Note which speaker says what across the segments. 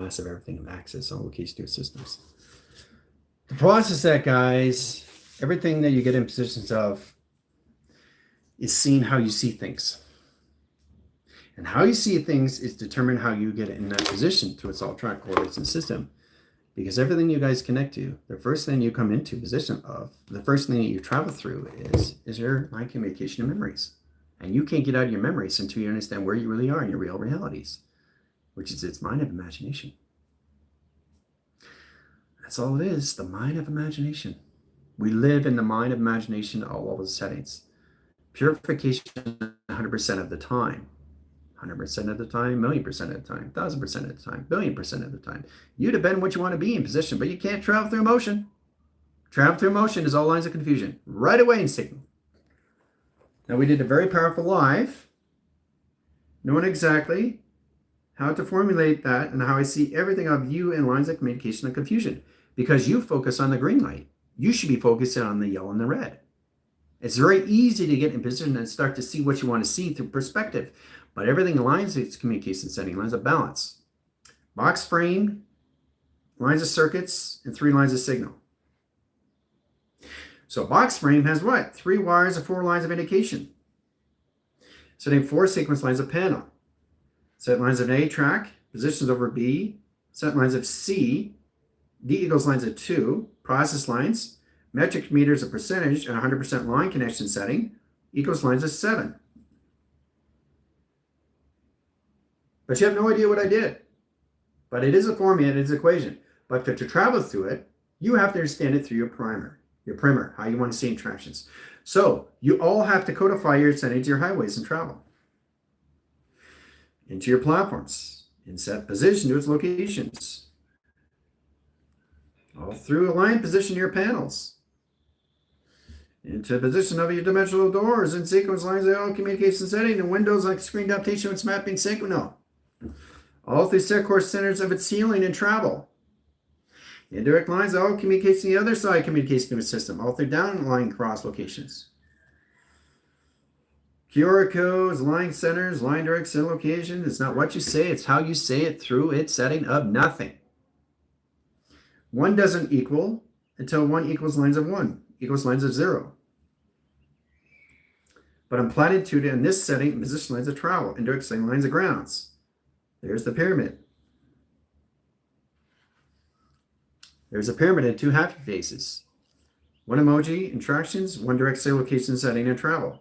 Speaker 1: of everything and access all location to systems. To process that, guys, everything that you get in positions of is seeing how you see things. And how you see things is determine how you get in that position to its all track coordinates and system. Because everything you guys connect to, the first thing you come into position of, the first thing that you travel through is your mind communication and memories. And you can't get out of your memories until you understand where you really are in your real realities, which is its mind of imagination. That's all it is, the mind of imagination. We live in the mind of imagination at all of the settings. Purification 100% of the time. 100% of the time, 1,000,000% of the time, 1,000% of the time, 1,000,000,000% of the time. You depend what you want to be in position, but you can't travel through emotion. Travel through emotion is all lines of confusion. Right away in signal. Now we did a very powerful live, knowing exactly how to formulate that and how I see everything of you in lines of communication and confusion. Because you focus on the green light. You should be focusing on the yellow and the red. It's very easy to get in position and start to see what you want to see through perspective. But everything aligns its communication setting, lines of balance. Box frame, lines of circuits, and 3 lines of signal. So box frame has what? 3 wires and 4 lines of indication. Setting 4 sequence lines of panel. Set lines of A track, positions over B. Set lines of C, D equals lines of 2. Process lines, metric meters of percentage, and 100% line connection setting equals lines of 7. But you have no idea what I did. But it is a formula, it is an equation. But to travel through it, you have to understand it through your primer, how you want to see interactions. So you all have to codify your settings, your highways, and travel into your platforms and set position to its locations. All through align position your panels. Into position of your dimensional doors and sequence lines of all communication setting and windows like screen adaptation and mapping signal. All through set course centers of its healing and travel. Indirect lines all communication the other side communication to a system, all through downline cross locations. QR codes, line centers, line directs and location. It's not what you say, it's how you say it through its setting of nothing. 1 doesn't equal until 1 equals lines of 1, equals lines of 0. But in platitude in this setting, position lines of travel, indirect setting lines of grounds. There's the pyramid. There's a pyramid in 2 happy faces. 1 emoji, interactions, 1 direct say location setting and travel.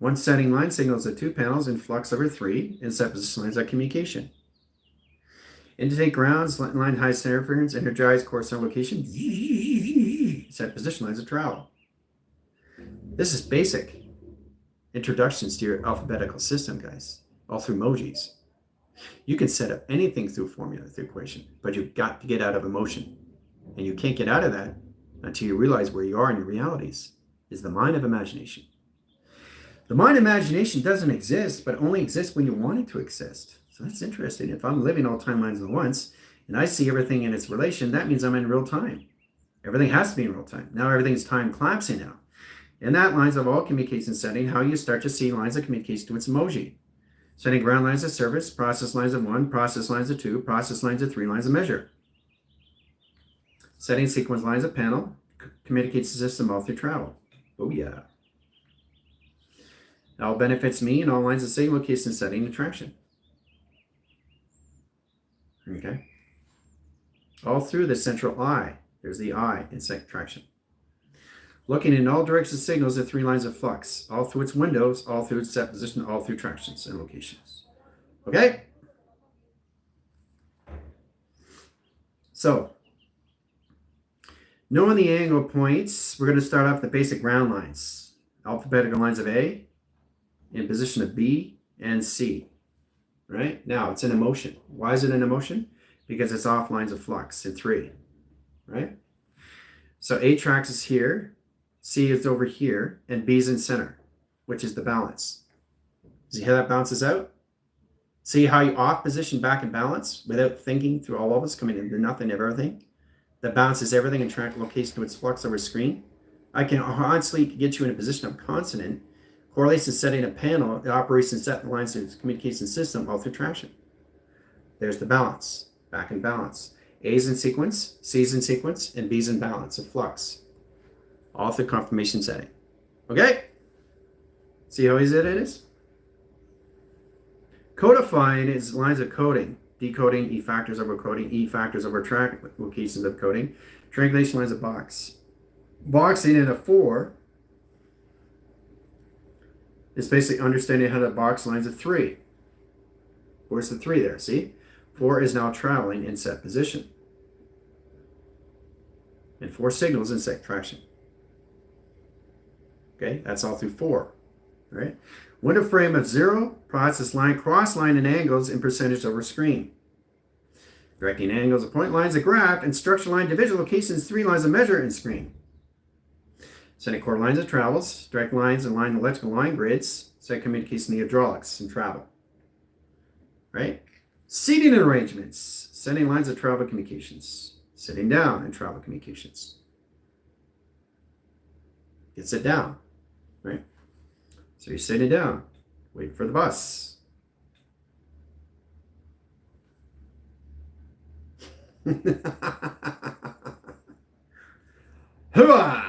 Speaker 1: 1 setting line signals at 2 panels in flux over 3 and set position lines of communication. Intake grounds, line high center interference, energize core center location, set position lines of travel. This is basic introductions to your alphabetical system, guys, all through emojis. You can set up anything through formula, through equation, but you've got to get out of emotion. And you can't get out of that until you realize where you are in your realities, is the mind of imagination. The mind of imagination doesn't exist, but only exists when you want it to exist. So that's interesting. If I'm living all timelines at once and I see everything in its relation, that means I'm in real time. Everything has to be in real time. Now everything's time collapsing now. And that lines of all communication setting, how you start to see lines of communication to its emoji. Setting ground lines of service, process lines of 1, process lines of 2, process lines of 3, lines of measure. Setting sequence lines of panel, communicates the system all through travel. Oh yeah. All benefits me and all lines of same location setting attraction. Okay. All through the central eye. There's the eye in attraction. Looking in all directions of signals at 3 lines of flux, all through its windows, all through its set position, all through tractions and locations. Okay? So, knowing the angle points, we're going to start off the basic ground lines. Alphabetical lines of A, in position of B and C. Right? Now, it's in emotion. Why is it in emotion? Because it's off lines of flux in 3. Right? So A tracks is here, C is over here, and B is in center, which is the balance. See how that bounces out? See how you off position back in balance without thinking through all of us coming into nothing of everything? That balances everything and track location to its flux over screen. I can honestly get you in a position of consonant, correlates to setting a panel, it operates and set lines to its communication system all through traction. There's the balance, back in balance. A's in sequence, C's in sequence, and B's in balance of flux. All through confirmation setting. Okay? See how easy it is? Codifying is lines of coding. Decoding, E factors over coding, E factors over track locations of coding. Triangulation lines of box. Boxing in a 4 is basically understanding how to box lines of 3. Where's the 3 there? See? 4 is now traveling in set position. And 4 signals in set traction. Okay, that's all through 4. All right? Window frame of 0, process line, cross line, and angles in percentage over screen. Directing angles of point lines of graph and structure line division locations, 3 lines of measure in screen. Setting core lines of travels, direct lines and line electrical line grids, set communication the hydraulics and travel. Right? Seating and arrangements, setting lines of travel communications, sitting down and travel communications. You sit down, right? So you're sitting down, waiting for the bus. Hooah!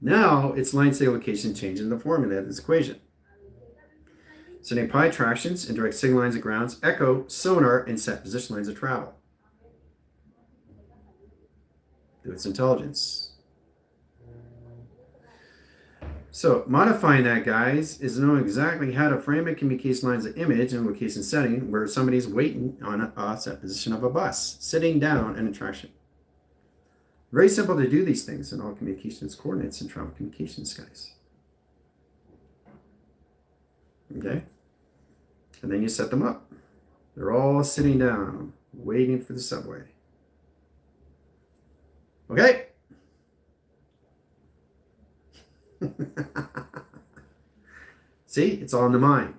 Speaker 1: Now it's line signal location changing the formula of this equation. Setting pi tractions and direct signal lines of grounds, echo, sonar, and set position lines of travel. Do its intelligence. So modifying that, guys, is knowing exactly how to frame and communicate lines of image and location setting where somebody's waiting on a set position of a bus, sitting down and attraction. Very simple to do these things in all communications coordinates and travel communications, guys. Okay? And then you set them up. They're all sitting down, waiting for the subway. Okay? See, it's all in the mind.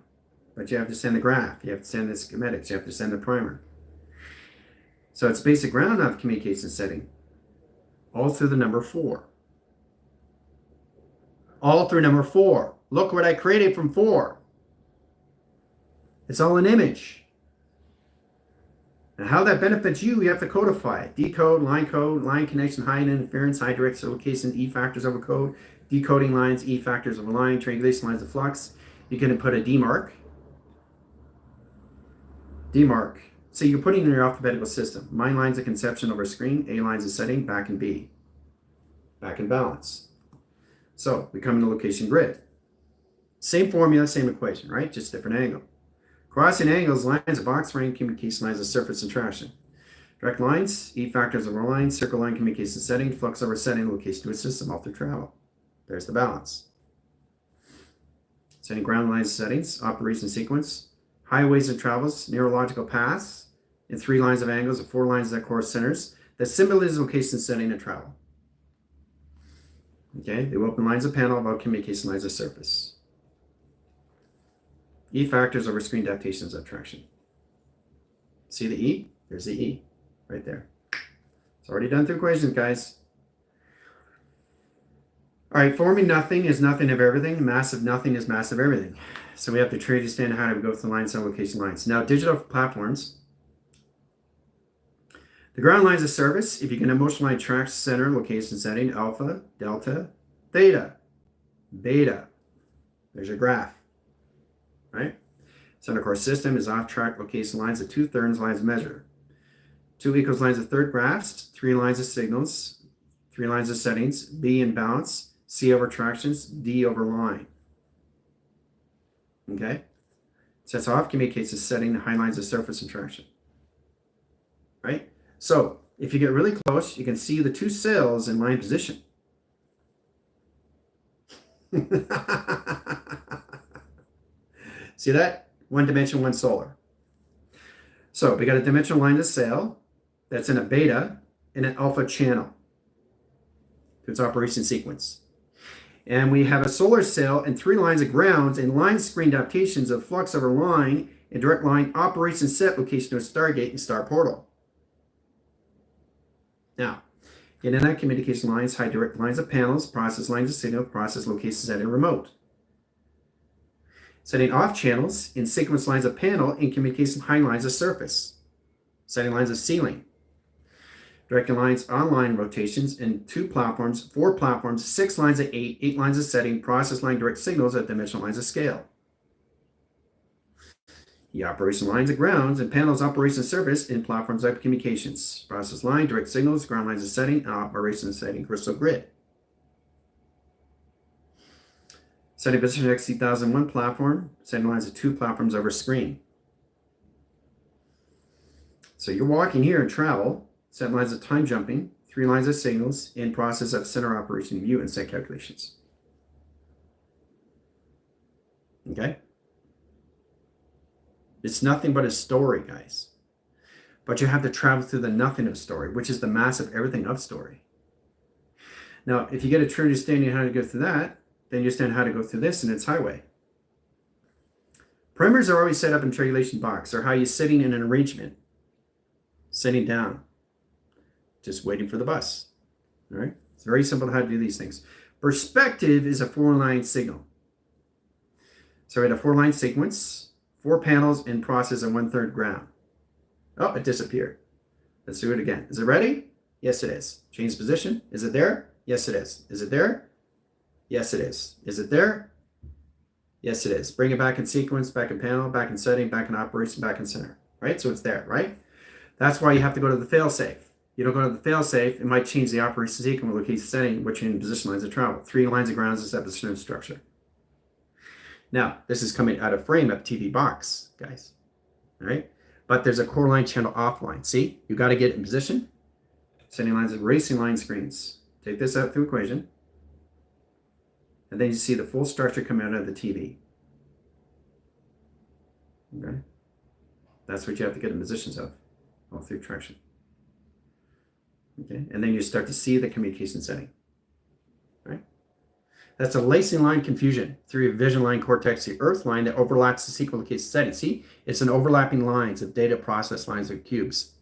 Speaker 1: But you have to send the graph. You have to send the schematics. You have to send the primer. So it's basic ground of communication setting. All through the number 4. All through number 4. Look what I created from 4. It's all an image. And how that benefits you, you have to codify it. Decode, line connection, high interference, high direct location, E factors over code, decoding lines, E factors over line, triangulation lines of flux. You can put a demarc. Demarc. So you're putting in your alphabetical system. Mine lines of conception over screen, A lines of setting, back in B. Back in balance. So we come into location grid. Same formula, same equation, right? Just different angle. Crossing angles, lines of box frame, communication lines of surface and traction. Direct lines, E factors over line, circle line communication setting, flux over setting, location to a system, all through travel. There's the balance. Setting ground lines settings, operation sequence, highways and travels, neurological paths, and 3 lines of angles of 4 lines that core centers that symbolize location setting and travel. Okay, the open lines of panel about communication lines of surface. E factors over screen adaptations of traction. See the E? There's the E right there. It's already done through equations, guys. All right, forming nothing is nothing of everything. Massive nothing is massive everything. So we have to truly understand how to go through the line cell location lines. Now, digital platforms. The ground lines of service, if you can emotional line track center location setting, alpha, delta, theta, beta. There's your graph. Right? Center core system is off track location lines of 2/3 lines of measure. 2 equals lines of third graphs, 3 lines of signals, 3 lines of settings, B in balance, C over tractions, D over line. Okay? Sets off communicates the setting, high lines of surface and traction. Right? So if you get really close, you can see the 2 cells in line position. See that? 1 dimension, 1 solar. So we got a dimensional line of sail that's in a beta and an alpha channel to its operation sequence. And we have a solar sail and 3 lines of grounds and line screen adaptations of flux over line and direct line operation set location to a stargate and star portal. Now, internet communication lines, high direct lines of panels, process lines of signal, process locations at a remote. Setting off channels in sequence lines of panel in communication behind lines of surface. Setting lines of ceiling. Directing lines on line rotations in 2 platforms, 4 platforms, 6 lines of 8, 8 lines of setting, process line direct signals at dimensional lines of scale. The operation lines of grounds and panels operation surface in platforms of communications. Process line, direct signals, ground lines of setting, and operation setting crystal grid. Setting position X2001 platform, setting lines of 2 platforms over screen. So you're walking here in travel, set lines of time jumping, 3 lines of signals in process of center operation view and set calculations. Okay? It's nothing but a story, guys. But you have to travel through the nothing of story, which is the massive everything of story. Now, if you get a true understanding of how to go through that, then you understand how to go through this in its highway. Perimeters are always set up in triangulation box, or how you're sitting in an arrangement. Sitting down. Just waiting for the bus. All right? It's very simple how to do these things. Perspective is a 4-line signal. So we had a 4-line sequence. 4 panels in process and 1/3 ground. Oh, it disappeared. Let's do it again. Is it ready? Yes, it is. Change position. Is it there? Yes, it is. Is it there? Yes, it is. Is it there? Yes, it is. Bring it back in sequence, back in panel, back in setting, back in operation, back in center. Right? So it's there, right? That's why you have to go to the failsafe. You don't go to the failsafe, it might change the operation sequence location setting, which in position lines of travel. 3 lines of grounds is that position structure. Now, this is coming out of frame of TV box, guys. All right? But there's a core line channel offline. See? You got to get in position. Setting lines of racing line screens. Take this out through equation. And then you see the full structure come out of the TV. Okay? That's what you have to get in positions of, all through traction. Okay? And then you start to see the communication setting. Right? That's a lacing line confusion through your vision line cortex, the earth line that overlaps the sequence location setting. See, it's an overlapping lines of data process lines of cubes.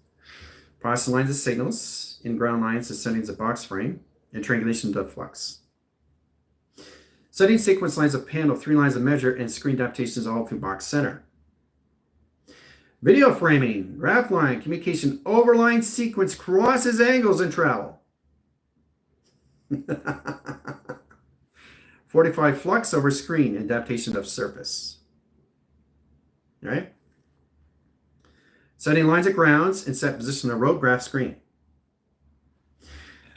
Speaker 1: Process lines of signals, in ground lines of settings of box frame, and triangulation of flux. Setting sequence lines of panel, 3 lines of measure, and screen adaptations all through box center. Video framing, graph line, communication, overline sequence, crosses angles, and travel. 45 flux over screen, adaptation of surface. All right? Setting lines of grounds and set position of road graph screen.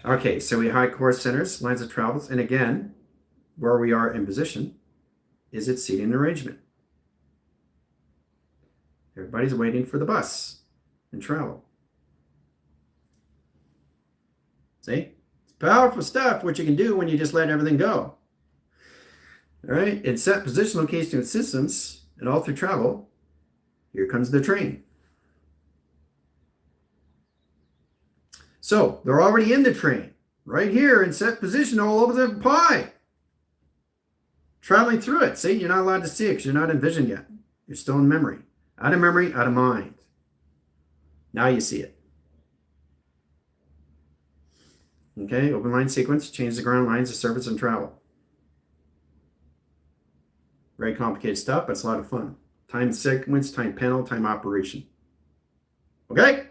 Speaker 1: Okay, so we hide core centers, lines of travels, and again, where we are in position is its seating arrangement. Everybody's waiting for the bus and travel. See? It's powerful stuff, what you can do when you just let everything go. All right, and set position, location, and systems, and all through travel, here comes the train. So, they're already in the train, right here, in set position all over the pie. Traveling through it. See, you're not allowed to see it because you're not in vision yet. You're still in memory. Out of memory, out of mind. Now you see it. Okay, open line sequence, change the ground lines of surface and travel. Very complicated stuff, but it's a lot of fun. Time sequence, time panel, time operation. Okay?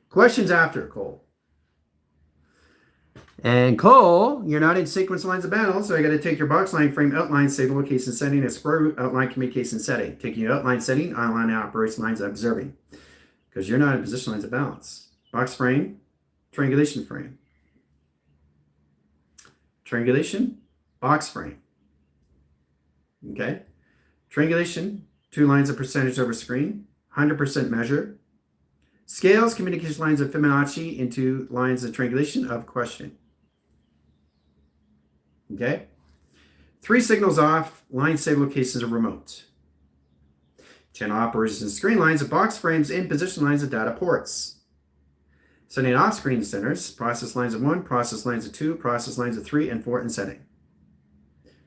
Speaker 1: Questions after, Cole. And Cole, you're not in sequence lines of panel, so you got to take your box line frame outline signal location setting and square root outline communication setting. Taking your outline setting, outline operation lines observing. Because you're not in position lines of balance. Box frame, triangulation frame. Triangulation, box frame. Okay? Triangulation, 2 lines of percentage over screen, 100% measure. Scales, communication lines of Fibonacci into lines of triangulation of question. Okay? 3 signals off, line save locations of remote. Channel operations, screen lines of box frames in position lines of data ports. Setting off screen centers, process lines of 1, process lines of 2, process lines of 3, and 4 in setting.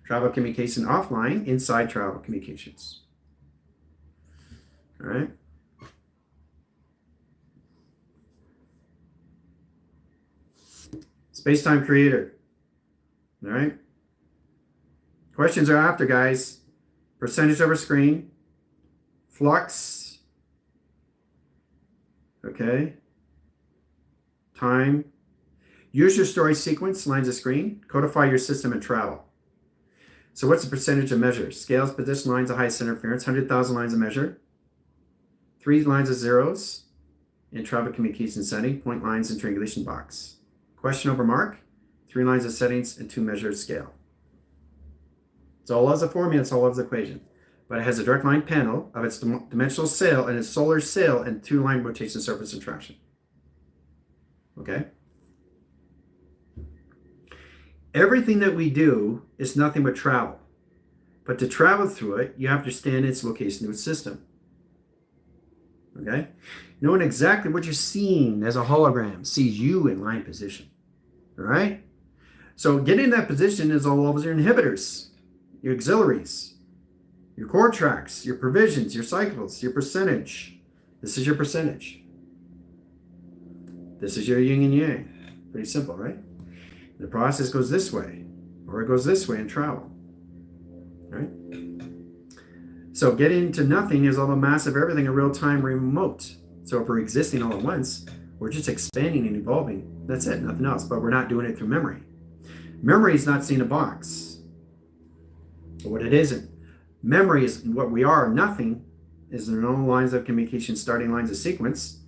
Speaker 1: Travel communication offline, inside travel communications. All right. Space-time creator. All right. Questions are after, guys. Percentage over screen, flux, okay, time. Use your story sequence, lines of screen, codify your system and travel. So what's the percentage of measure? Scales, position, lines of highest interference, 100,000 lines of measure, 3 lines of zeros in travel communication setting, point lines and triangulation box. Question over mark, 3 lines of settings and 2 measures scale. It's all as a formula, it's all as an equation. But it has a direct line panel of its dimensional sail and its solar sail and 2 line rotation surface and traction. Okay? Everything that we do is nothing but travel. But to travel through it, you have to understand its location to its system. Okay? Knowing exactly what you're seeing as a hologram sees you in line position. All right? So getting in that position is all of your inhibitors, your auxiliaries, your chord tracks, your provisions, your cycles, your percentage. This is your percentage. This is your yin and yang. Pretty simple, right? The process goes this way, or it goes this way in travel. Right? So getting to nothing is all the massive everything in real time remote. So if we're existing all at once, we're just expanding and evolving. That's it, nothing else. But we're not doing it through memory. Memory is not seeing a box. But what it isn't. Memory is what we are. Nothing is the known lines of communication, starting lines of sequence.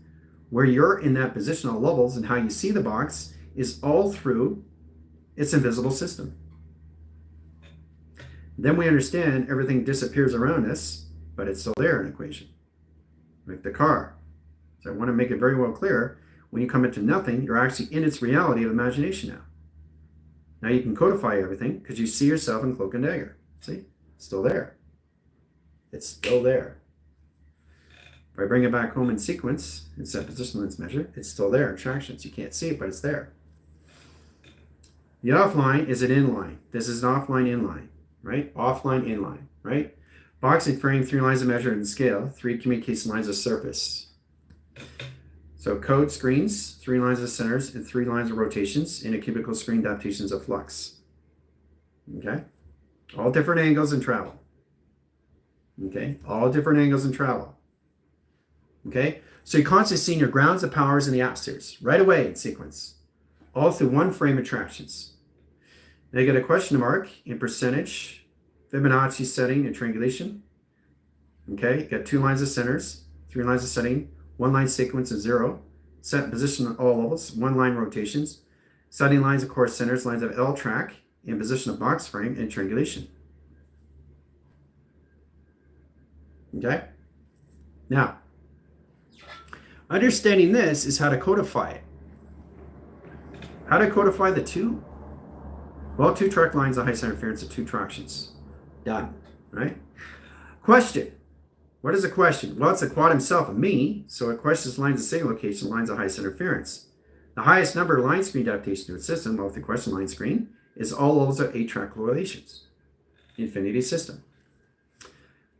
Speaker 1: Where you're in that positional levels and how you see the box is all through its invisible system. Then we understand everything disappears around us, but it's still there in equation. Like the car. So I want to make it very well clear, when you come into nothing, you're actually in its reality of imagination now. Now you can codify everything because you see yourself in cloak and dagger. See? It's still there. It's still there. If I bring it back home in sequence, and set position lines measure, it's still there in tractions. You can't see it, but it's there. The offline is an inline. This is an offline inline, right? Offline inline, right? Boxing frame, 3 lines of measure and scale, 3 communication lines of surface. So code screens, 3 lines of centers and 3 lines of rotations in a cubical screen adaptations of flux. Okay? All different angles in travel. Okay? All different angles in travel. Okay? So you're constantly seeing your grounds, the powers, and the atmospheres right away in sequence. All through one frame of tractions. Now you get a question mark in percentage, Fibonacci setting, and triangulation. Okay? You got 2 lines of centers, 3 lines of setting, 1 line sequence of 0, set position at all levels, 1 line rotations, setting lines of course centers, lines of L track, in position of box frame, and triangulation. Okay? Now, understanding this is how to codify it. How to codify the 2? Well, 2 track lines of high center interference and 2 tractions. Done. Right? Question. What is a question? Well, it's a quad himself of me, so it questions lines of signal location, lines of highest interference. The highest number of line screen adaptation to its system, well, the question line screen, is all levels of 8 track correlations. Infinity system.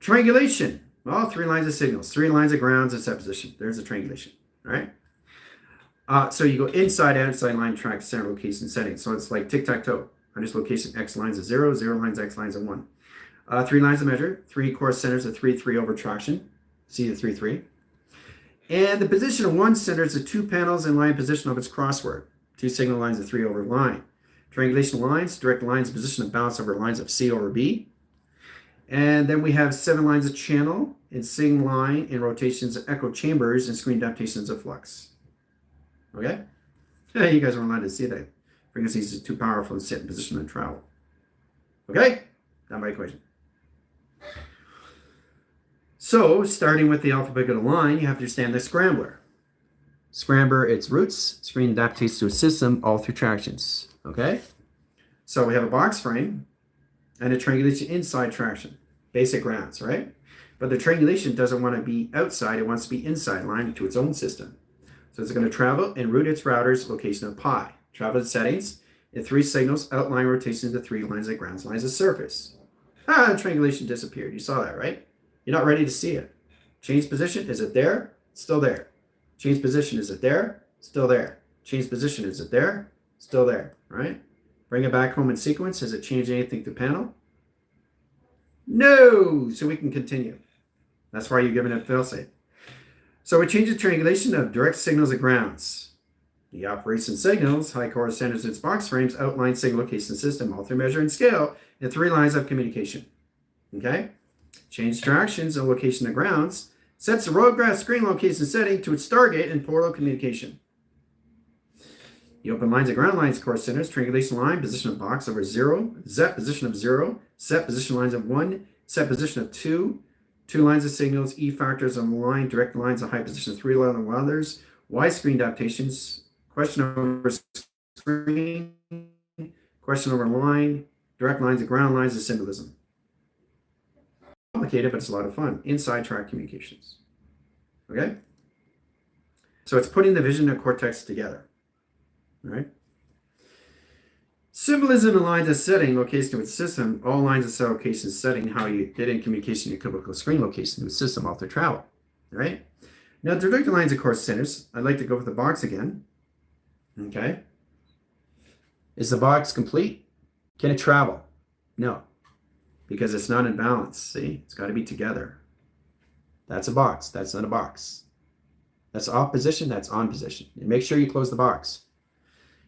Speaker 1: Triangulation. Well, 3 lines of signals, 3 lines of grounds and set position. There's a triangulation. Right? So you go inside, outside line track, center location settings. So it's like tic-tac-toe. Under location, X lines of 0, 0 lines, X lines of 1. 3 lines of measure, 3 course centers of 3, 3 over traction. See the 3, 3. And the position of one center is the 2 panels in line position of its crossword. 2 signal lines of 3 over line. Triangulation lines, direct lines, position of balance over lines of C over B. And then we have 7 lines of channel and sing line and rotations of echo chambers and screen adaptations of flux. Okay? Yeah, you guys weren't allowed to see that. Frequencies is too powerful to sit in position and travel. Okay? Done by equation. So, starting with the alphabetical line, you have to understand the scrambler. Scrambler, its roots, screen adaptates to a system, all through tractions. Okay? So we have a box frame and a triangulation inside traction. Basic grounds, right? But the triangulation doesn't want to be outside, it wants to be inside, aligned to its own system. So it's going to travel and route its router's location of pi. Travel its settings in 3 signals, outline rotations to 3 lines of grounds, lines of surface. Triangulation disappeared. You saw that, right? You're not ready to see it. Change position, is it there? Still there. Change position, is it there? Still there. Change position, is it there? Still there, right? Bring it back home in sequence. Has it changed anything to panel? No! So we can continue. That's why you're given a failsafe. So we change the triangulation of direct signals and grounds. The operation signals, high core centers its box frames, outline signal location system, all through measure and scale, and 3 lines of communication. Okay? Change directions and location of grounds, sets the road grass screen location setting to its target and portal communication. The open lines and ground lines core centers, triangulation line, position of box over 0, Z position of 0, set position lines of 1, set position of 2, 2 lines of signals, E factors on the line, direct lines of high position of 3 line of others, Y screen adaptations, question over screen, question over line, direct lines and ground lines of symbolism. Complicated, but it's a lot of fun. Inside track communications. Okay? So it's putting the vision and cortex together. All right? Symbolism aligns a setting location to its system. All lines of cell location setting how you get in communication your typical screen location to its system off the travel. All right? Now, direct lines of course centers. I'd like to go with the box again. Okay? Is the box complete? Can it travel? No. Because it's not in balance. See? It's got to be together. That's a box. That's not a box. That's off position. That's on position. And make sure you close the box.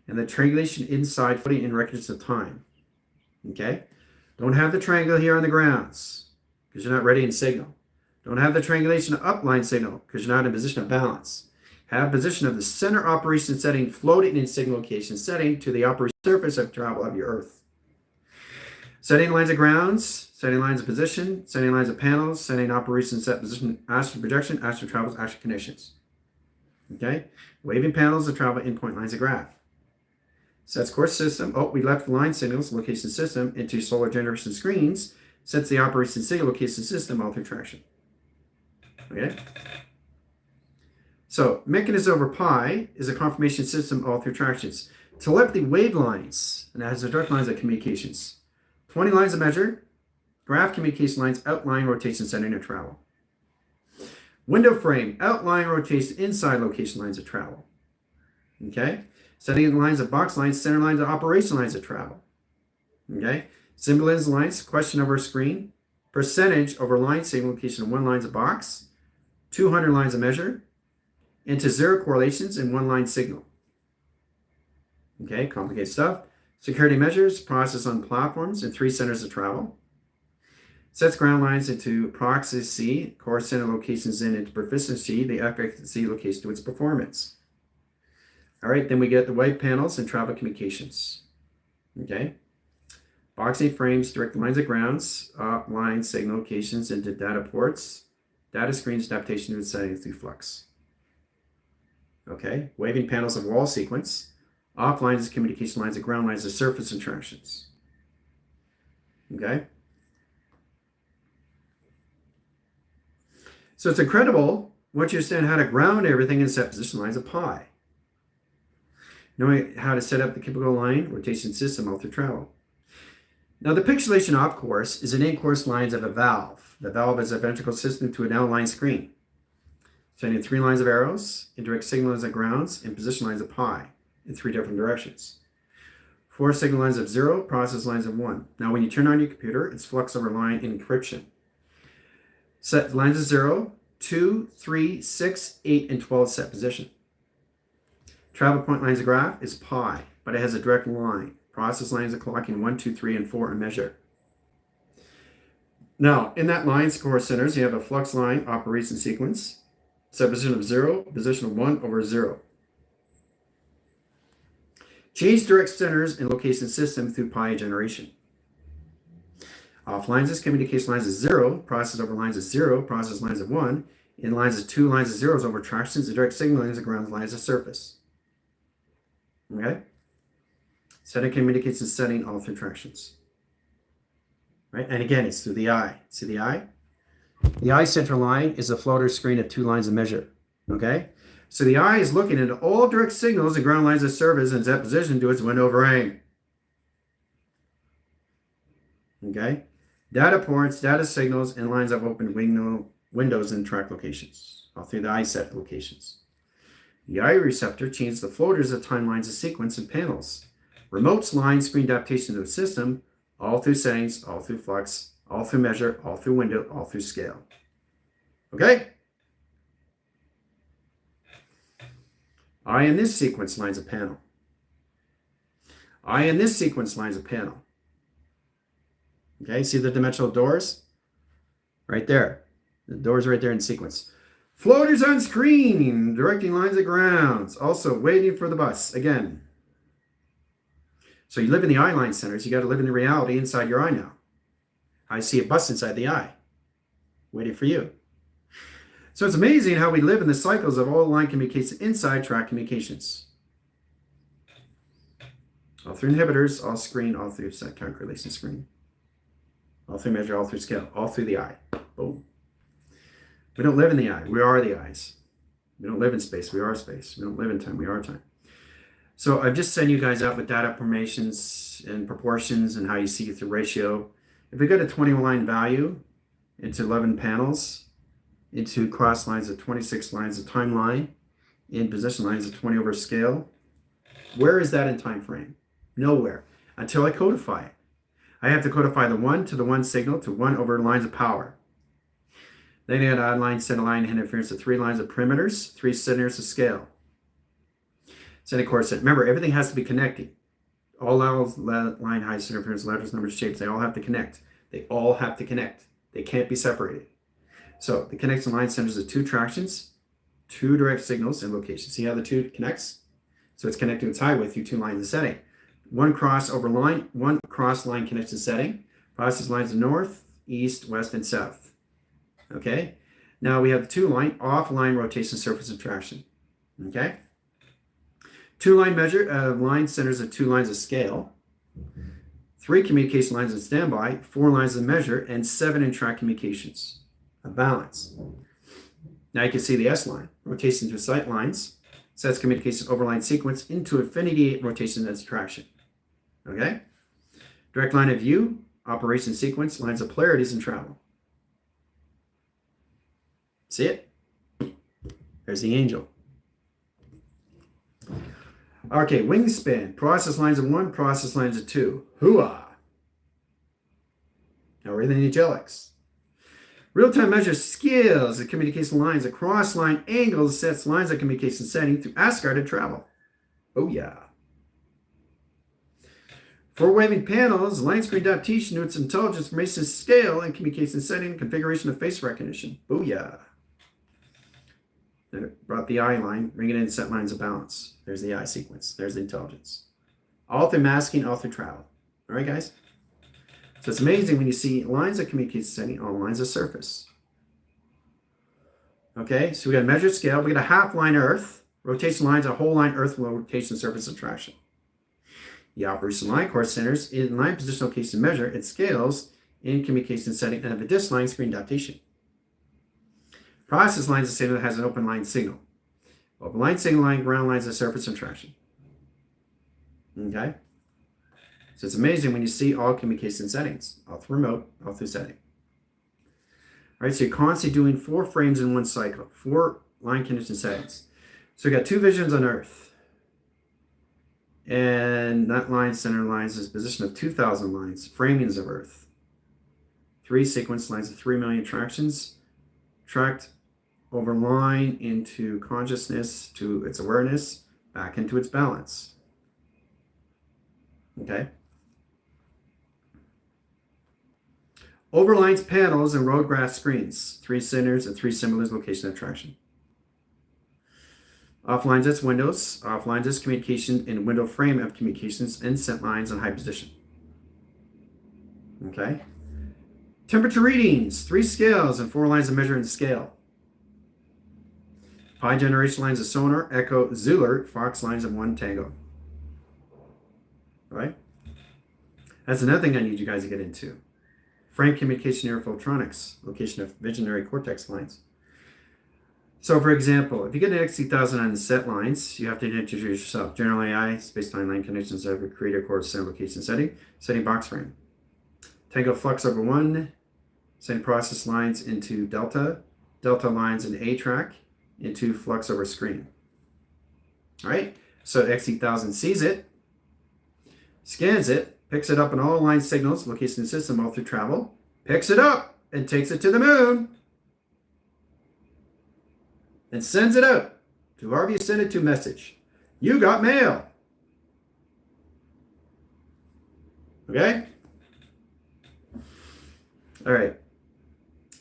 Speaker 1: And the triangulation inside footing in records of time. Okay? Don't have the triangle here on the grounds because you're not ready in signal. Don't have the triangulation upline signal because you're not in position of balance. Have position of the center operation setting floating in signal location setting to the operation surface of travel of your Earth. Setting lines of grounds, setting lines of position, setting lines of panels, setting operation set position, astral projection, astral travels, astral connections. Okay? Waving panels of travel endpoint lines of graph. Sets course system. Oh, we left line signals, location system, into solar generation screens. Sets the operation signal location system all through traction. Okay? So, mechanism over pi is a confirmation system all through tractions. Telepathy wave lines, and that has the direct lines of communications. 20 lines of measure, graph communication lines, outline rotation setting of travel. Window frame, outline rotation inside location lines of travel. Okay? Setting lines of box lines, center lines of operation lines of travel. Okay? Symbolism lines, question over screen, percentage over line signal location of 1 lines of box, 200 lines of measure, into 0 correlations in 1 line signal. Okay, complicated stuff. Security measures, process on platforms in 3 centers of travel. Sets ground lines into proxy C, core center locations in into proficiency, the efficacy location to its performance. All right, then we get the wave panels and travel communications. Okay. Boxing frames, direct lines of grounds, line signal locations into data ports, data screens, adaptation to its settings through flux. Okay. Waving panels of wall sequence, off lines of communication lines of ground lines of surface interactions. Okay. So it's incredible once you understand how to ground everything in set position lines of pi. Knowing how to set up the typical line rotation system all through travel. Now the pixelation off course is an in-course lines of a valve. The valve is a ventricle system to an outline screen. Sending 3 lines of arrows, indirect signal lines of grounds, and position lines of pi in 3 different directions. 4 signal lines of 0, process lines of 1. Now when you turn on your computer, it's flux over line encryption. Set lines of 0, 2, 3, 6, 8, and 12 set position. Travel point lines of graph is pi, but it has a direct line. Process lines of clocking 1, 2, 3, and 4 and measure. Now, in that line score centers, you have a flux line operation sequence. Set position of 0, position of 1 over 0. Change direct centers and location system through pi generation. Off lines is communication lines of 0, process over lines of 0, process lines of 1, in lines of 2, lines of 0s over tractions, and direct signal lines of ground lines of surface. Okay? Setting communication setting all through tractions. Right? And again, it's through the eye. See the eye? The eye center line is a floater screen of 2 lines of measure. Okay? So the eye is looking at all direct signals and ground lines of service and set position to its window over aim. Okay? Data ports, data signals, and lines of open windows and track locations, all through the eye set locations. The eye receptor changes the floaters of timelines of sequence and panels. Remotes line screen adaptation to the system, all through settings, all through flux, all through measure, all through window, all through scale. Okay? I in this sequence lines a panel. I in this sequence lines a panel. Okay, see the dimensional doors? Right there. The doors right there in sequence. Floaters on screen, directing lines at grounds. Also waiting for the bus, again. So you live in the eye line centers, you got to live in the reality inside your eye now. I see a bus inside the eye, waiting for you. So it's amazing how we live in the cycles of all line communications inside track communications. All through inhibitors, all screen, all through set count relation screen. All through measure, all through scale, all through the eye. Boom. We don't live in the eye, we are the eyes. We don't live in space, we are space. We don't live in time, we are time. So I've just sent you guys out with data formations and proportions and how you see it through ratio. If we go to 21 line value into 11 panels, into cross lines of 26 lines of timeline, in position lines of 20 over scale, where is that in time frame? Nowhere, until I codify it. I have to codify the 1 to the 1 signal to 1 over lines of power. Then I got odd line, center line, interference to 3 lines of perimeters, 3 centers of scale. So of course, remember, everything has to be connecting. All levels, line, heights, interference, letters, numbers, shapes, they all have to connect. They all have to connect. They can't be separated. So the connection line centers of 2 tractions, 2 direct signals and locations. See how the 2 connects? So it's connecting its high width through 2 lines of setting. 1 cross over line, 1 cross line connection setting. Process lines of north, east, west, and south. Okay? Now we have the 2 line off-line rotation surface of traction. Okay? 2 line measure, line centers of 2 lines of scale. 3 communication lines in standby, 4 lines of measure, and 7 in track communications. A balance. Now you can see the S line, rotation through sight lines, sets communication overline sequence into infinity rotation as traction. Okay? Direct line of view, operation sequence, lines of polarities and travel. See it? There's the angel. Okay, wingspan, process lines of 1, process lines of 2. Hooah! Now we're in the angelics. Real-time measures scales of communication lines across line angles, sets lines of communication setting through ASCII travel. Oh yeah. For waving panels, line screen adaptation to its intelligence information scale and communication setting, configuration of face recognition. Booyah. It brought the eye line, bring it in, set lines of balance. There's the eye sequence. There's the intelligence. All through masking, all through travel. All right, guys? So it's amazing when you see lines of communication setting on lines of surface. Okay, so we got a measured scale. We got a half line Earth. Rotation lines, a whole line Earth rotation surface of traction. The operation line core centers in line position location measure. It scales in communication setting and have a disk line screen adaptation. Process lines, the signal has an open line signal. Open line signal line, ground lines, the surface and traction. Okay? So it's amazing when you see all communication settings, all through remote, all through setting. All right, so you're constantly doing 4 frames in one cycle, 4 line condition settings. So we got 2 visions on Earth. And that line center lines is position of 2,000 lines, framings of Earth. 3 sequence lines of 3 million tractions, tracked over line into consciousness to its awareness, back into its balance. Okay? Overlines panels and road graph screens, 3 centers and 3 similars location of traction. Offlines its windows, offlines its communication in window frame of communications, and set lines on high position. Okay? Temperature readings, 3 scales and 4 lines of measure and scale. Pi generation lines of sonar, echo, Zulu, Fox lines of 1 tango. All right? That's another thing I need you guys to get into. Frame communication aerophotonics, location of visionary cortex lines. So for example, if you get an X2000 on the set lines, you have to introduce yourself. General AI, space-time line connections of a creator core center location setting box frame. Tango flux over 1, setting process lines into delta lines in A track, into flux over screen. All right, so X8000 sees it, scans it, picks it up in all line signals, location and system all through travel, picks it up and takes it to the moon and sends it out to whoever you send it to message. You got mail. Okay? All right.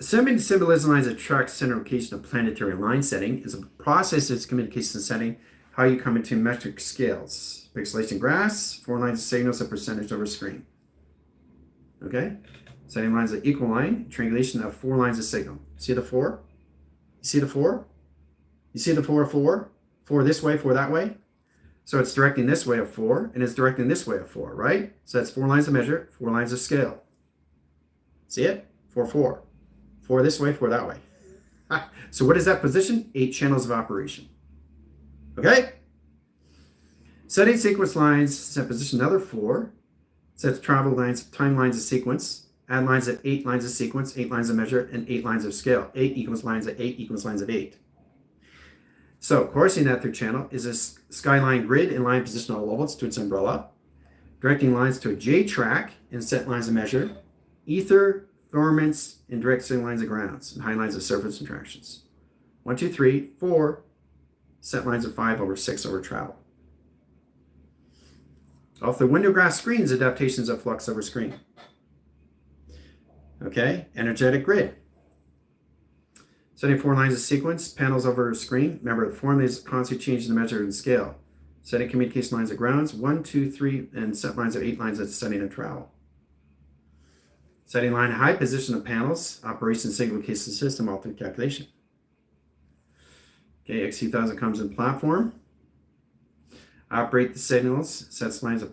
Speaker 1: Assembling symbolism lines that track center location of planetary line setting is a process that's communication setting, how you come into metric scales. Pixelation graphs, 4 lines of signals, a percentage over screen. Okay? Setting lines of equal line, triangulation of 4 lines of signal. See the 4? You see the 4? You see the 4 of 4? 4 this way, 4 that way? So it's directing this way of 4, and it's directing this way of 4, right? So that's 4 lines of measure, 4 lines of scale. See it? 4, 4. 4 this way, 4 that way. So what is that position? 8 channels of operation. Okay? Setting sequence lines, set position another 4. Sets travel lines, timelines of sequence. Add lines at 8 lines of sequence, 8 lines of measure, and 8 lines of scale. 8 equals lines of 8 equals lines of 8. So coursing that through channel is a skyline grid in line position all levels to its umbrella. Directing lines to a J track and set lines of measure. Ether, filaments, and direct signal lines of grounds and high lines of surface interactions. 1, 2, 3, 4. Set lines of 5 over 6 over travel. Off the window glass screens, adaptations of flux over screen. Okay, energetic grid. Setting 4 lines of sequence, panels over screen. Remember, the formula is constantly changing the measure and scale. Setting communication lines of grounds, 1, 2, 3, and set lines of 8 lines of setting of travel. Setting line high position of panels, operation single location system, all through calculation. Okay, X2000 comes in platform. Operate the signals, sets lines of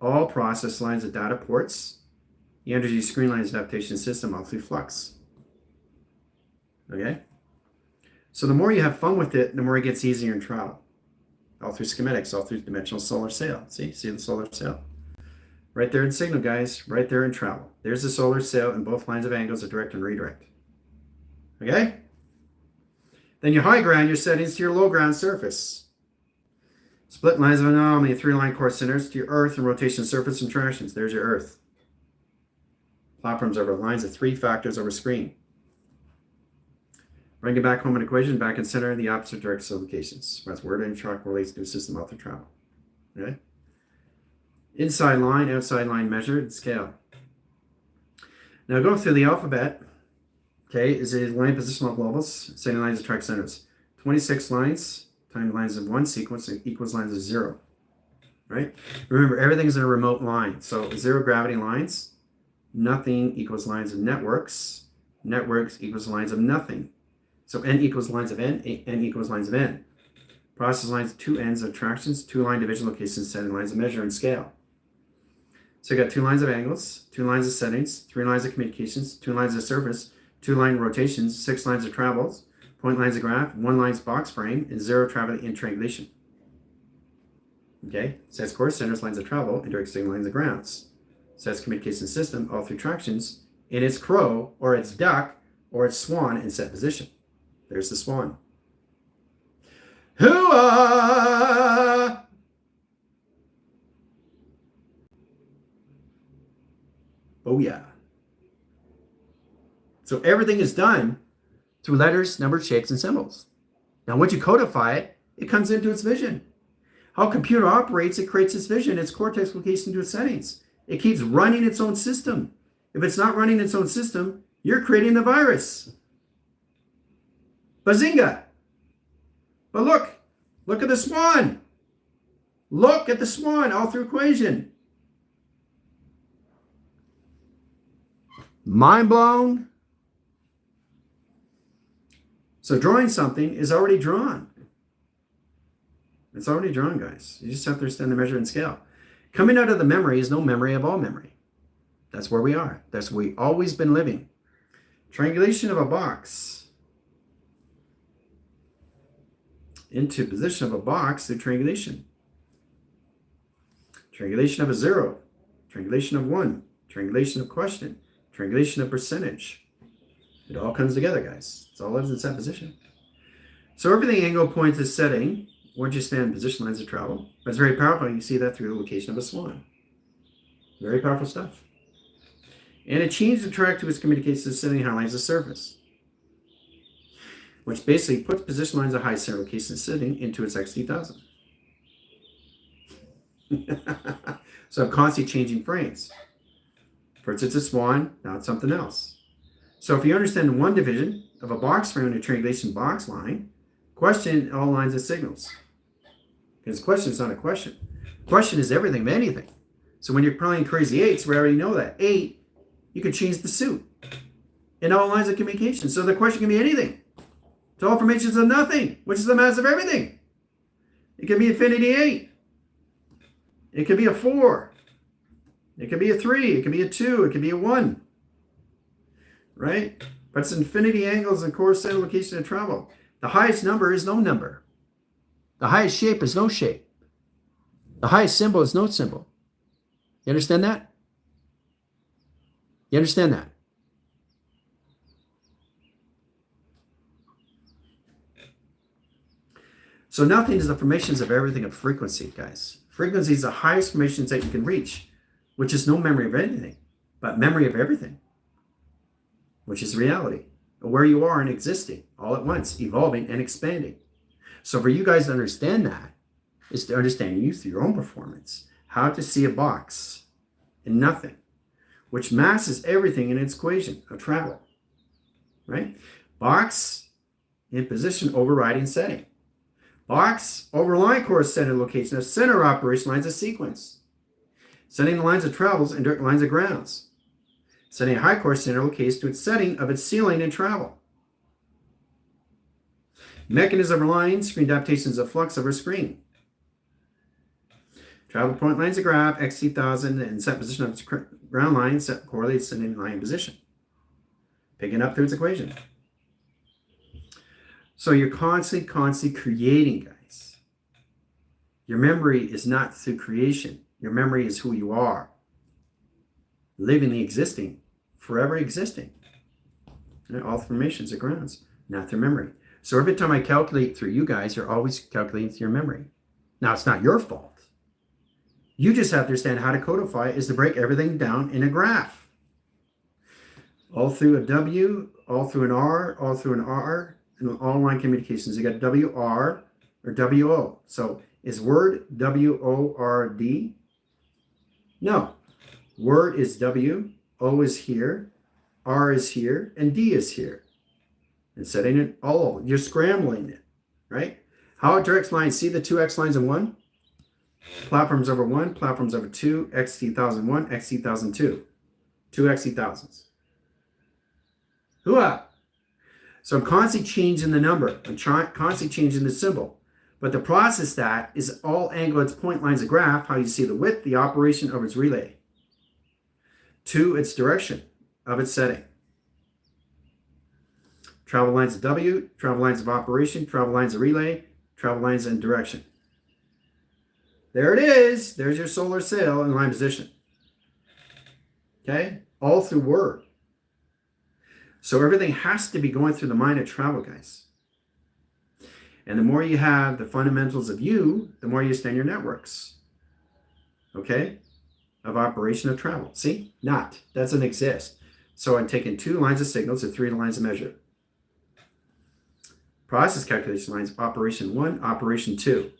Speaker 1: all process lines of data ports. The energy screen lines adaptation system, all through flux. Okay? So the more you have fun with it, the more it gets easier in travel. All through schematics, all through dimensional solar sail. See the solar sail? Right there in signal, guys. Right there in travel. There's the solar sail, and both lines of angles are direct and redirect. Okay? Then you high ground your settings to your low ground surface. Split lines of anomaly, 3-line course centers to your Earth and rotation surface interactions. There's your Earth. Platforms over lines of 3 factors over screen. Bring it back home an equation, back in center, the opposite direction of locations. That's where the track relates to a system out of travel. Okay? Inside line, outside line measured and scale. Now go through the alphabet. Okay, is a line positional levels, setting lines of track centers. 26 lines, time lines of 1 sequence equals lines of 0. Right? Remember, everything's in a remote line. So 0 gravity lines, nothing equals lines of networks. Networks equals lines of nothing. So n equals lines of n, n equals lines of n. Process lines, 2 ends of attractions, 2 line division locations, setting lines of measure and scale. So you got 2 lines of angles, 2 lines of settings, 3 lines of communications, 2 lines of surface, 2 line rotations, 6 lines of travels, point lines of graph, 1 line's box frame, and 0 travel in triangulation. Okay, sets course centers lines of travel, and direct signal lines of grounds. Sets communication system, all through tractions, in its crow, or its duck, or its swan in set position. There's the swan. Hooah! Oh yeah. So everything is done through letters, numbers, shapes, and symbols. Now once you codify it, it comes into its vision. How a computer operates, it creates its vision, its cortex location to its settings. It keeps running its own system. If it's not running its own system, you're creating the virus. Bazinga! But look at the swan. Look at the swan all through equation. Mind blown? So drawing something is already drawn. It's already drawn, guys. You just have to understand the measure and scale. Coming out of the memory is no memory of all memory. That's where we are. That's where we've always been living. Triangulation of a box into position of a box through triangulation. Triangulation of a 0. Triangulation of 1. Triangulation of question. Triangulation of percentage. It all comes together, guys. It's all lives in set position. So everything angle points is setting. Once you stand in position lines of travel. But it's very powerful. You see that through the location of a swan. Very powerful stuff. And it changed the track to its communication setting high lines of surface, which basically puts position lines of high center location setting into its XT1000. So I'm constantly changing frames. First it's a swan, now it's something else. So if you understand one division of a box frame and a triangulation box line, question all lines of signals. Because question is not a question. Question is everything of anything. So when you're playing crazy eights, we already know that. 8, you can change the suit in all lines of communication. So the question can be anything. To all formations of nothing, which is the mass of everything. It can be infinity 8. It could be a 4. It could be a 3. It could be a 2. It could be a 1. Right? But it's infinity angles and corresponding location of travel. The highest number is no number. The highest shape is no shape. The highest symbol is no symbol. You understand that? You understand that? So nothing is the formations of everything of frequency, guys. Frequency is the highest formations that you can reach, which is no memory of anything, but memory of everything, which is reality, where you are and existing all at once, evolving and expanding. So for you guys to understand that is to understand you through your own performance, how to see a box in nothing, which masses everything in its equation of travel, right? Box in position overriding setting. Box over line corresponding location of center operation lines of sequence. Setting the lines of travels and direct lines of grounds. Setting a high course center location to its setting of its ceiling and travel. Mechanism of line, screen adaptations of flux over screen. Travel point lines of graph, XT1000, and set position of its ground line, set correlates in line position. Picking up through its equation. So you're constantly creating, guys. Your memory is not through creation. Your memory is who you are. Living the existing, forever existing. All formations are grounds, not through memory. So every time I calculate through you guys, you're always calculating through your memory. Now, it's not your fault. You just have to understand how to codify is to break everything down in a graph. All through a W, all through an R, all through an R, and all line communications. You got WR or WO. So is word WORD? No. Word is W, O is here, R is here, and D is here. And setting it all, you're scrambling it, right? How direct lines, see the two X lines in one? Platforms over 1, platforms over 2, XT1001, XT1002. 2 XT1000s. Hooah! So I'm constantly changing the number. I'm constantly changing the symbol. But to process that is all angle its point lines of graph, how you see the width, the operation of its relay, to its direction of its setting. Travel lines of W, travel lines of operation, travel lines of relay, travel lines and direction. There it is. There's your solar sail in line position. Okay? All through word. So everything has to be going through the mind of travel, guys. And the more you have the fundamentals of you, the more you understand your networks. Okay? Of operation of travel. See? Not. Doesn't exist. So I'm taking 2 lines of signals and 3 lines of measure. Process calculation lines, operation 1, operation 2.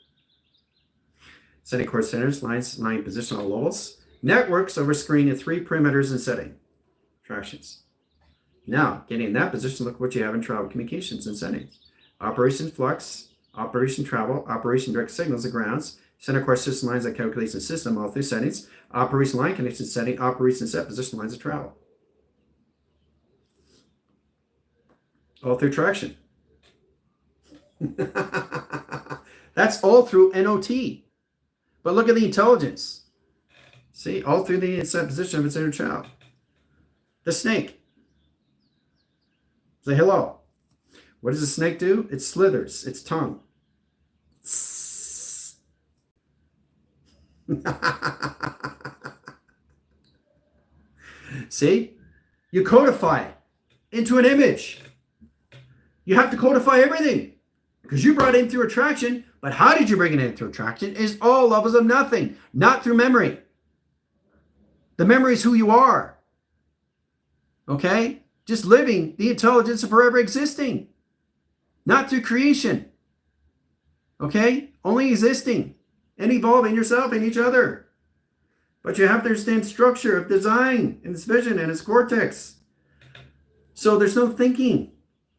Speaker 1: Setting course centers, lines, line positional levels. Networks over screen in 3 perimeters and setting. Attractions. Now, getting in that position, look what you have in travel communications and settings. Operation flux, operation travel, operation direct signals and grounds, center course system lines that calculation system, all through settings, operation line connection setting, operation set position lines of travel. All through traction. That's all through NOT. But look at the intelligence. See, all through the set position of its inner child. The snake. Say hello. What does the snake do? It slithers its tongue. See? You codify it into an image. You have to codify everything because you brought it in through attraction. But how did you bring it in through attraction? Is all levels of nothing, not through memory. The memory is who you are. Okay? Just living the intelligence of forever existing, not through creation. Okay? Only existing and evolving yourself and each other. But you have to understand structure of design and its vision and its cortex. So there's no thinking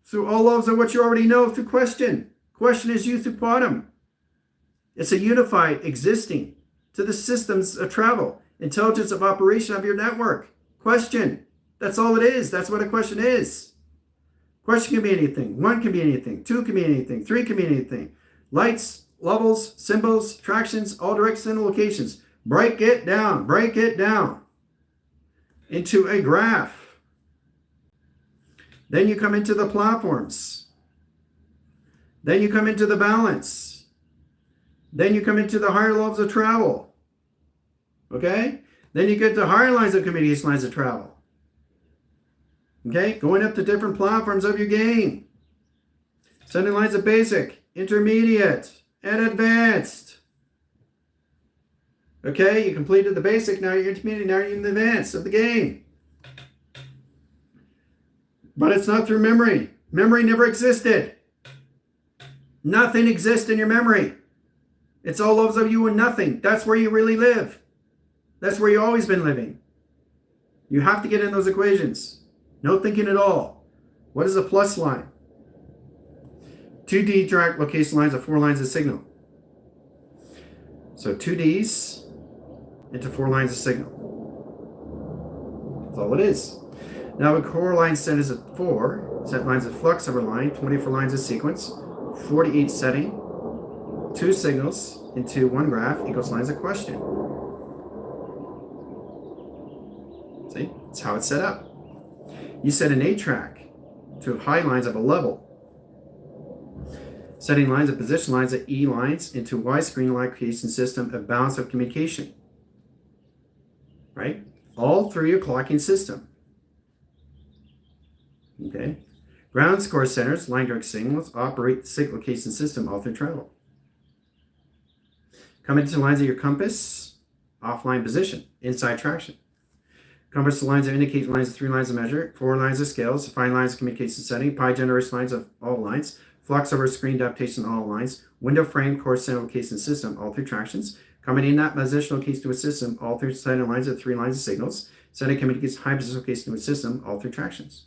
Speaker 1: through all levels of what you already know through question. Question is you through quantum. It's a unified existing to the systems of travel, intelligence of operation of your network. Question. That's all it is. That's what a question is. Question can be anything. One can be anything. Two can be anything. Three can be anything. Lights, levels, symbols, attractions, all directions and locations. Break it down. Break it down into a graph. Then you come into the platforms. Then you come into the balance. Then you come into the higher levels of travel. Okay? Then you get to higher lines of communication, lines of travel. Okay? Going up to different platforms of your game. Sending lines of basic, intermediate, and advanced. Okay? You completed the basic, now you're intermediate, now you're in the advanced of the game. But it's not through memory. Memory never existed. Nothing exists in your memory. It's all levels of you and nothing. That's where you really live. That's where you've always been living. You have to get in those equations. No thinking at all. What is a plus line? 2D direct location lines of 4 lines of signal. So 2Ds into 4 lines of signal. That's all it is. Now a core line set is at 4. Set lines of flux over line, 24 lines of sequence, 48 setting, 2 signals into 1 graph equals lines of question. See? That's how it's set up. You set an A track to high lines of a level. Setting lines of position lines of E lines into Y screen location system of balance of communication. Right? All through your clocking system. Okay? Ground score centers, line direct signals, operate the sync location system all through travel. Come into lines of your compass, offline position, inside traction. Compass lines of indicate lines of 3 lines of measure, 4 lines of scales, 5 lines of communication setting, pi generation lines of all lines, flux over screen adaptation all lines, window frame core center location system all through tractions, coming in that position location to a system all through setting lines of 3 lines of signals, setting communicates high position location to a system all through tractions.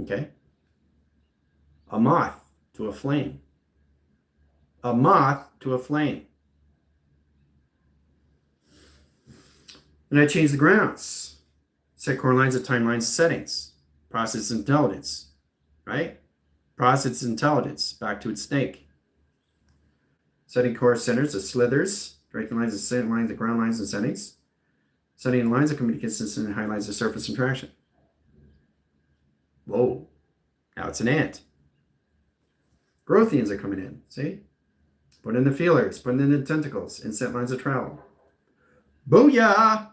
Speaker 1: Okay? A moth to a flame. A moth to a flame. And I change the grounds. Set core lines of timelines settings. Process intelligence. Right? Process intelligence. Back to its snake. Setting core centers of slithers. Directing lines of setting lines of ground lines and settings. Setting lines of communication and highlights of surface interaction. Whoa. Now it's an ant. Growthians are coming in. See? Put in the feelers. Put in the tentacles. And set lines of travel. Booyah!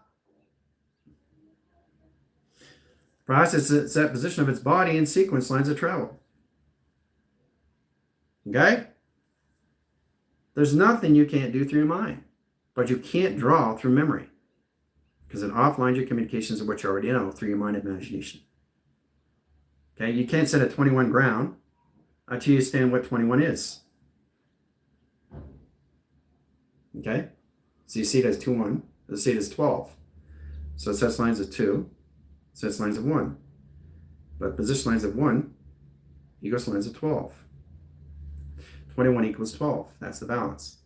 Speaker 1: Process set position of its body in sequence lines of travel. Okay? There's nothing you can't do through your mind, but you can't draw through memory because it offlines your communications of what you already know through your mind and imagination. Okay? You can't set a 21 ground until you understand what 21 is. Okay? So you see it as 2, 1. You see it as 12. So it sets lines of 2. Sets lines of 1. But position lines of 1 equals lines of 12. 21 equals 12. That's the balance.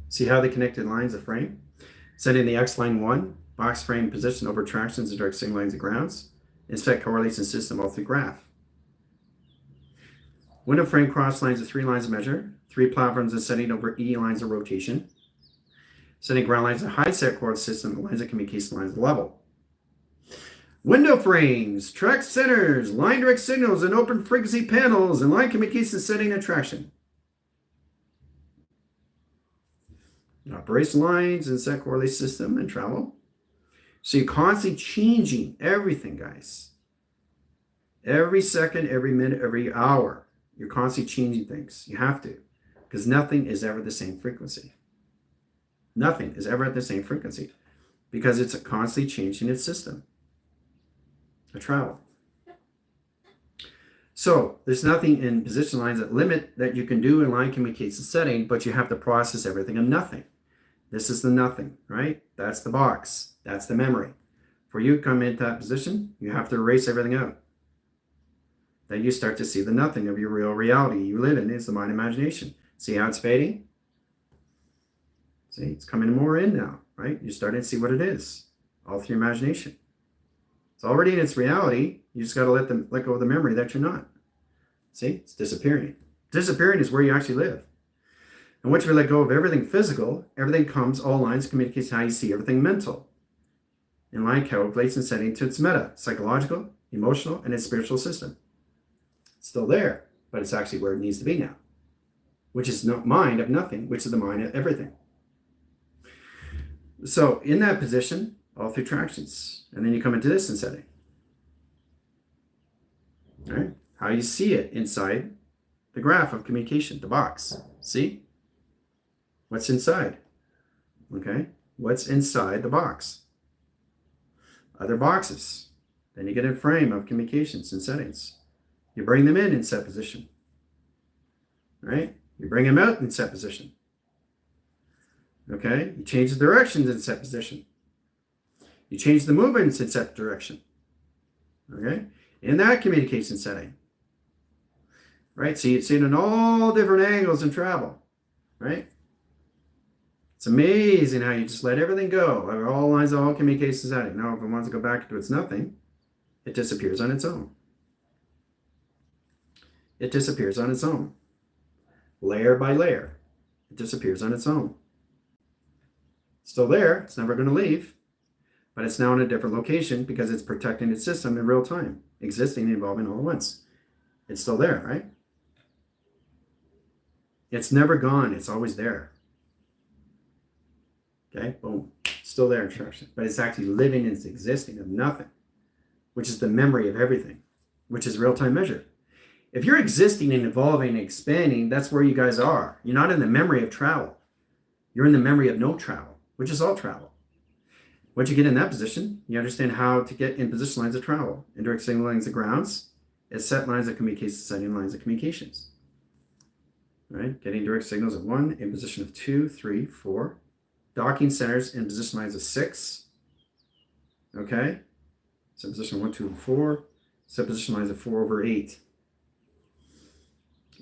Speaker 1: See how they connected lines of frame? Setting the X line 1, box frame position over tractions and direct signal lines of grounds. Inspect correlation system all through graph. Window frame cross lines of 3 lines of measure. 3 platforms and setting over E lines of rotation. Setting ground lines of high set core system, lines of communication lines of level. Window frames, track centers, line direct signals, and open frequency panels, and line communication setting and traction. Operation lines and set correlation system and travel. So you're constantly changing everything, guys. Every second, every minute, every hour, you're constantly changing things. You have to, because nothing is ever the same frequency. Nothing is ever at the same frequency. because it's constantly changing its system of travel. So there's nothing in position lines that limit that you can do in line communication setting, but you have to process everything of nothing. This is the nothing, right? That's the box. That's the memory. For you to come into that position, you have to erase everything out. Then you start to see the nothing of your real reality you live in. Is the mind imagination. See how it's fading? See, it's coming more in now, right? You're starting to see what it is, all through imagination. It's already in its reality. You just got to let go of the memory that you're not. See, it's disappearing. Disappearing is where you actually live. And once you let go of everything physical, everything comes, all lines communicates how you see everything mental. And line calculates and setting to its meta, psychological, emotional, and its spiritual system. It's still there, but it's actually where it needs to be now, which is not mind of nothing, which is the mind of everything. So in that position, all through tractions, and then you come into this and setting. All right, how you see it inside the graph of communication, the box. See? What's inside? Okay, what's inside the box? Other boxes. Then you get a frame of communications and settings. You bring them in set position. Right? You bring them out in set position. Okay? You change the directions in set position. You change the movements in set direction. Okay? In that communication setting. Right? So you see it in all different angles and travel. Right? It's amazing how you just let everything go. All lines, all communication setting. Now, if it wants to go back to its nothing, it disappears on its own. It disappears on its own. Layer by layer. It disappears on its own. Still there. It's never going to leave. But it's now in a different location because it's protecting its system in real time. Existing and evolving all at once. It's still there, right? It's never gone. It's always there. Okay, boom. Still there in traction. But it's actually living and it's existing of nothing. Which is the memory of everything. Which is real-time measure. If you're existing and evolving and expanding, that's where you guys are. You're not in the memory of travel. You're in the memory of no travel, which is all travel. Once you get in that position, you understand how to get in position lines of travel. Indirect signal lines of grounds is set lines of communication, setting lines of communications. All right, getting direct signals of 1 in position of 2, 3, 4. Docking centers in position lines of 6. Okay, so position 1, 2, and 4. Set position lines of 4 over 8.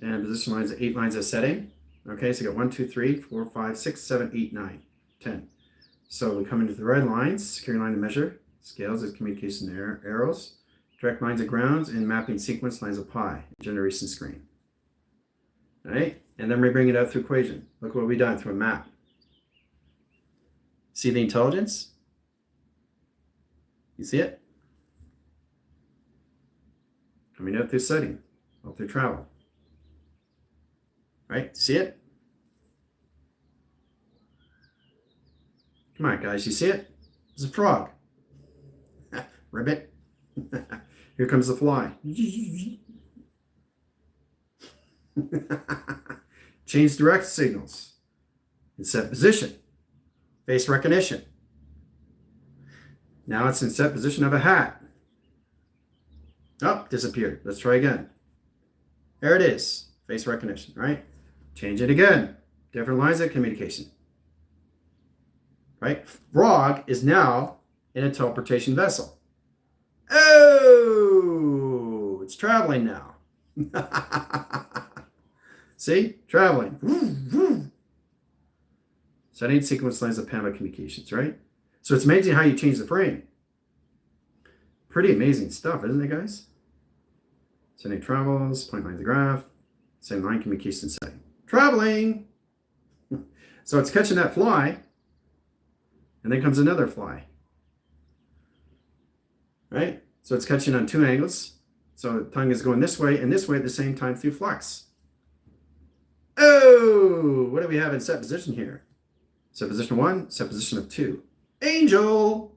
Speaker 1: And position lines of 8 lines of setting. Okay, so you got 1, 2, 3, 4, 5, 6, 7, 8, 9, 10. So we come into the red lines, secure line of measure, scales as communication arrows, direct lines of grounds, and mapping sequence lines of pi, generation screen. All right, and then we bring it out through equation. Look what we've done through a map. See the intelligence? You see it? Coming out through setting, out through travel. Right? See it? Come on, guys. You see it? There's a frog. Ribbit. Here comes the fly. Change direct signals. And set position. Face recognition. Now it's in set position of a hat. Oh, disappeared. Let's try again. There it is. Face recognition, right? Change it again. Different lines of communication. Right? Frog is now in a teleportation vessel. Oh, it's traveling now. See? Traveling. Setting sequence lines of panel communications, right? So it's amazing how you change the frame. Pretty amazing stuff, isn't it, guys? Setting travels, point lines of graph, setting line communication setting. Traveling! So it's catching that fly, and then comes another fly. Right? So it's catching on 2 angles. So the tongue is going this way and this way at the same time through flux. Oh! What do we have in set position here? Set position 1, set position of 2. Angel!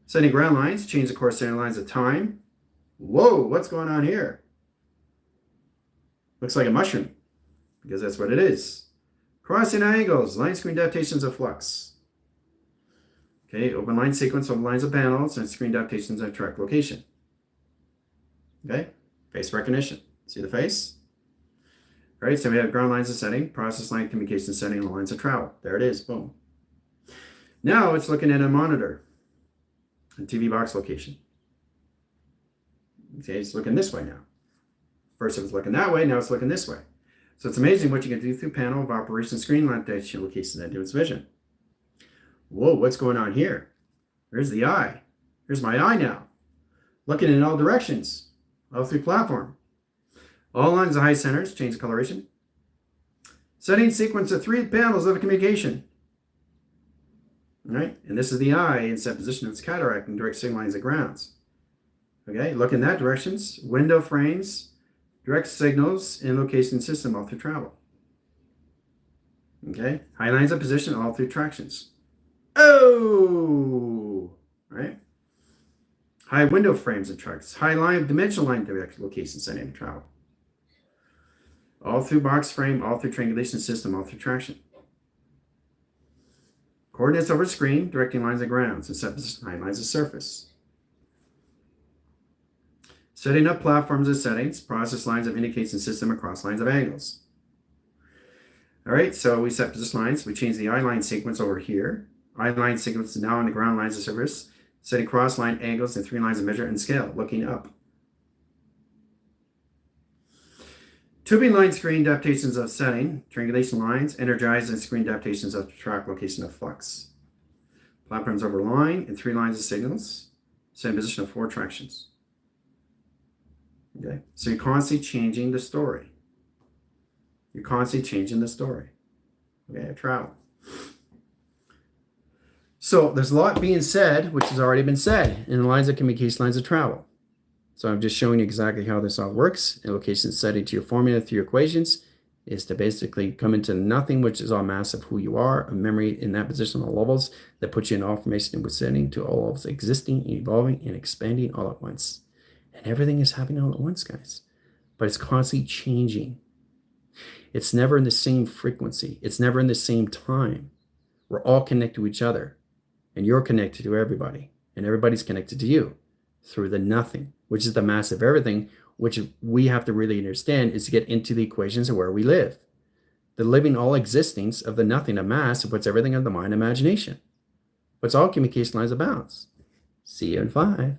Speaker 1: Setting ground lines, change the corresponding lines of time. Whoa, what's going on here? Looks like a mushroom, because that's what it is. Crossing angles, line screen adaptations of flux. Okay, open line sequence of lines of panels and screen adaptations at track location. Okay, face recognition. See the face? All right, so we have ground lines of setting, process line communication setting, and lines of travel. There it is, boom. Now it's looking at a monitor, a TV box location. Okay, it's looking this way now. First it was looking that way, now it's looking this way. So it's amazing what you can do through panel of operation screen adaptation location into its vision. Whoa, what's going on here? There's the eye. Here's my eye now. Looking in all directions, all through platform. All lines of high centers, change the coloration. Setting sequence of 3 panels of communication. All right, and this is the eye in set position of its cataract and direct signal lines of grounds. Okay, look in that directions, window frames, direct signals, and location system all through travel. Okay, high lines of position all through tractions. Oh, right. High window frames and tracks, high line dimensional line direct location setting and travel. All through box frame, all through triangulation system, all through traction. Coordinates over screen, directing lines of grounds, and set position high lines of surface. Setting up platforms and settings, process lines of indication system across lines of angles. All right, so we set position lines. We change the eye line sequence over here. Eye line sequence is now on the ground lines of surface, setting cross line angles and 3 lines of measure and scale, looking up. Tubing line screen adaptations of setting, triangulation lines, energized and screen adaptations of track location of flux. Platforms over line and 3 lines of signals, set in position of 4 tractions. Okay, so you're constantly changing the story. You're constantly changing the story. Okay, travel. So there's a lot being said, which has already been said in the lines of communication, lines of travel. So I'm just showing you exactly how this all works. And location setting to your formula through your equations is to basically come into nothing, which is all mass of who you are, a memory in that position on levels that puts you in all formation and setting to all levels existing, evolving, and expanding all at once. And everything is happening all at once, guys. But it's constantly changing. It's never in the same frequency. It's never in the same time. We're all connected to each other. And you're connected to everybody. And everybody's connected to you through the nothing, which is the mass of everything, which we have to really understand is to get into the equations of where we live. The living all existence of the nothing of mass puts everything on the mind imagination. What's all communication lines of bounds. See you in 5.